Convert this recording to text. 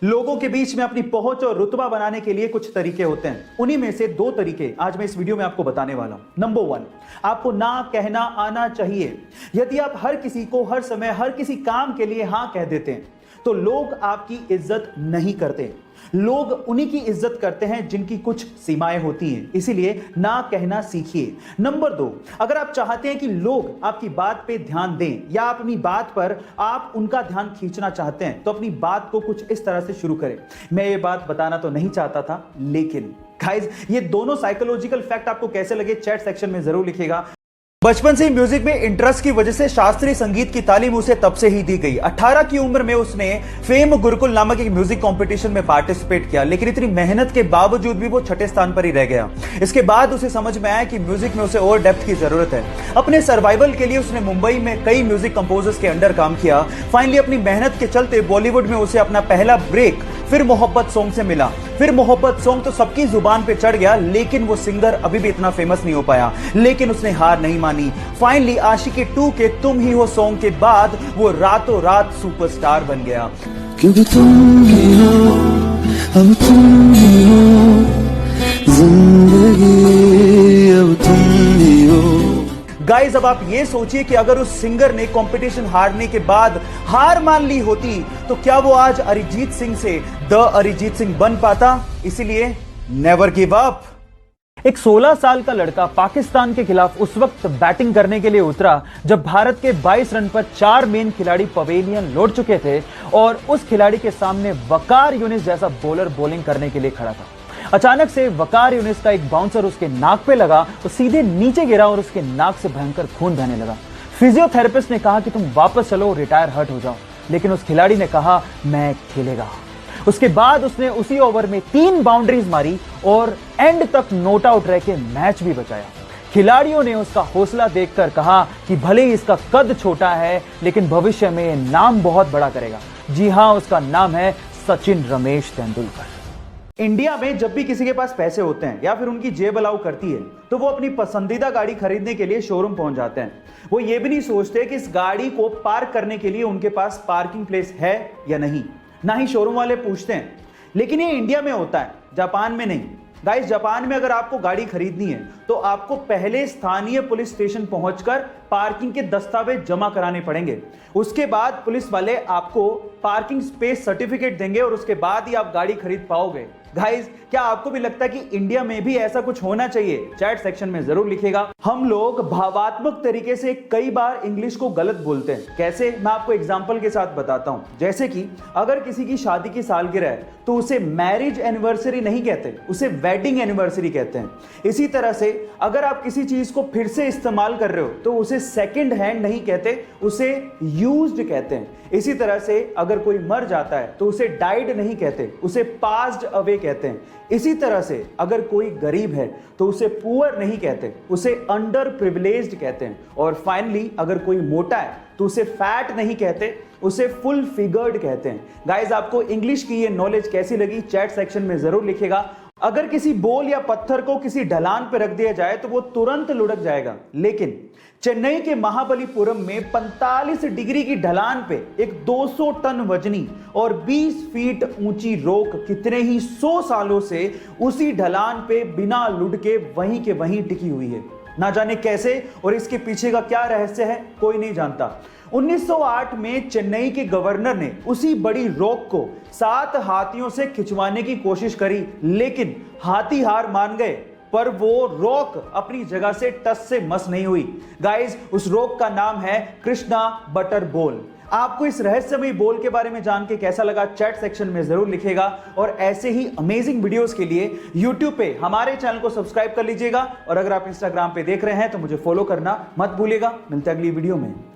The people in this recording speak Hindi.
लोगों के बीच में अपनी पहुंच और रुतबा बनाने के लिए कुछ तरीके होते हैं। उन्हीं में से 2 तरीके आज मैं इस वीडियो में आपको बताने वाला हूं। नंबर 1, आपको ना कहना आना चाहिए। यदि आप हर किसी को हर समय हर किसी काम के लिए हां कह देते हैं तो लोग आपकी इज्जत नहीं करते। लोग उन्हीं की इज्जत करते हैं जिनकी कुछ सीमाएं होती हैं। इसीलिए ना कहना सीखिए। नंबर 2, अगर आप चाहते हैं कि लोग आपकी बात पे ध्यान दें या अपनी बात पर आप उनका ध्यान खींचना चाहते हैं तो अपनी बात को कुछ इस तरह से शुरू करें। मैं ये बात बताना तो नहीं चाहता था, लेकिन गाइस ये दोनों साइकोलॉजिकल फैक्ट आपको कैसे लगे चैट सेक्शन में जरूर लिखिएगा। बचपन से ही म्यूजिक में इंटरेस्ट की वजह से शास्त्रीय संगीत की तालीम उसे तब से ही दी गई। 18 की उम्र में उसने फेम गुरुकुल नामक एक म्यूजिक कंपटीशन में पार्टिसिपेट किया, लेकिन इतनी मेहनत के बावजूद भी वो छठे स्थान पर ही रह गया। इसके बाद उसे समझ में आया कि म्यूजिक में उसे और डेप्थ की जरूरत है। अपने सर्वाइवल के लिए उसने मुंबई में कई म्यूजिक कंपोजर्स के अंडर काम किया। फाइनली अपनी मेहनत के चलते बॉलीवुड में उसे अपना पहला ब्रेक फिर मोहब्बत सॉन्ग से मिला। फिर मोहब्बत सॉन्ग तो सबकी जुबान पे चढ़ गया, लेकिन वो सिंगर अभी भी इतना फेमस नहीं हो पाया। लेकिन उसने हार नहीं मानी। फाइनली आशिकी 2 के तुम ही हो सॉन्ग के बाद वो रातों रात सुपरस्टार बन गया। क्योंकि तुम ही हो, अब तुम ही हो, जिंदगी अब तुम ही हो। गाइस अब आप ये सोचिए कि अगर उस सिंगर ने कंपटीशन हारने के बाद हार मान ली होती तो क्या वो आज अरिजीत सिंह से द अरिजीत सिंह बन पाता? इसीलिए नेवर गिव अप। एक 16 साल का लड़का पाकिस्तान के खिलाफ उस वक्त बैटिंग करने के लिए उतरा जब भारत के 22 रन पर 4 मेन खिलाड़ी पवेलियन लौट चुके थे और उस खिलाड़ी के सामने वकार यूनिस जैसा बॉलर बॉलिंग करने के लिए खड़ा था। अचानक से वकार यूनिस का एक बाउंसर उसके नाक पे लगा तो सीधे नीचे गिरा और उसके नाक से भयंकर खून बहने लगा। फिजियोथेरेपिस्ट ने कहा कि तुम वापस चलो, रिटायर हर्ट हो जाओ, लेकिन उस खिलाड़ी ने कहा मैं खेलेगा। उसके बाद उसने उसी ओवर में 3 बाउंड्रीज मारी और एंड तक नॉट आउट रह के मैच भी बचाया। खिलाड़ियों ने उसका हौसला देखकर कहा कि भले ही इसका कद छोटा है लेकिन भविष्य में नाम बहुत बड़ा करेगा। जी हां, उसका नाम है सचिन रमेश तेंदुलकर। इंडिया में जब भी किसी के पास पैसे होते हैं या फिर उनकी जेब अलाउ करती है तो वो अपनी पसंदीदा गाड़ी खरीदने के लिए शोरूम पहुंच जाते हैं। वो ये भी नहीं सोचते कि इस गाड़ी को पार्क करने के लिए उनके पास पार्किंग प्लेस है या नहीं, ना ही शोरूम वाले पूछते हैं। लेकिन ये इंडिया में होता है, जापान में नहीं। गाइस जापान में अगर आपको गाड़ी खरीदनी है तो आपको पहले स्थानीय पुलिस स्टेशन पहुंचकर पार्किंग के दस्तावेज जमा कराने पड़ेंगे। उसके बाद पुलिस वाले आपको पार्किंग स्पेस सर्टिफिकेट देंगे और उसके बाद ही आप गाड़ी खरीद पाओगे। गाइस क्या आपको भी लगता है कि इंडिया में भी ऐसा कुछ होना चाहिए? चैट सेक्शन में जरूर लिखिएगा। हम लोग भावात्मक तरीके से कई बार इंग्लिश को गलत बोलते हैं। कैसे? मैं आपको एग्जांपल के साथ बताता हूं। जैसे कि अगर किसी की शादी की सालगिरह है तो उसे मैरिज एनिवर्सरी नहीं कहते, उसे वेडिंग एनिवर्सरी कहते हैं। इसी तरह से अगर आप किसी चीज को फिर से इस्तेमाल कर रहे हो तो उसे सेकंड हैंड नहीं कहते, उसे यूज्ड कहते हैं। इसी तरह से अगर कोई मर जाता है तो उसे डाइड नहीं कहते, उसे पास्ड अवे कहते हैं। इसी तरह से अगर कोई गरीब है तो उसे पुअर नहीं कहते, उसे अंडर प्रिविलेज्ड कहते हैं। और फाइनली अगर कोई मोटा है तो उसे फैट नहीं कहते, उसे फुल फिगर्ड कहते हैं। गाइस आपको इंग्लिश की ये नॉलेज कैसी लगी चैट सेक्शन में जरूर लिखिएगा। अगर किसी बोल या पत्थर को किसी ढलान पर रख दिया जाए तो वो तुरंत लुढ़क जाएगा, लेकिन चेन्नई के महाबलीपुरम में 45 डिग्री की ढलान पे एक 200 टन वजनी और 20 फीट ऊंची रोक कितने ही 100 सालों से उसी ढलान पे बिना लुढ़के वहीं के वहीं टिकी हुई है। ना जाने कैसे और इसके पीछे का क्या रहस्य है, कोई नहीं जानता। 1908 में चेन्नई के गवर्नर ने उसी बड़ी रॉक को 7 हाथियों से खिंचवाने की कोशिश करी, लेकिन हाथी हार मान गए, पर वो रॉक अपनी जगह से टस से मस नहीं हुई। गाइस उस रॉक का नाम है कृष्णा बटर बोल। आपको इस रहस्यमयी बोल के बारे में जान के कैसा लगा चैट सेक्शन में जरूर लिखिएगा। और ऐसे ही अमेजिंग वीडियोस के लिए YouTube पे हमारे चैनल को सब्सक्राइब कर लीजिएगा। और अगर आप Instagram पे देख रहे हैं तो मुझे फॉलो करना मत भूलिएगा। मिलते हैं अगली वीडियो में।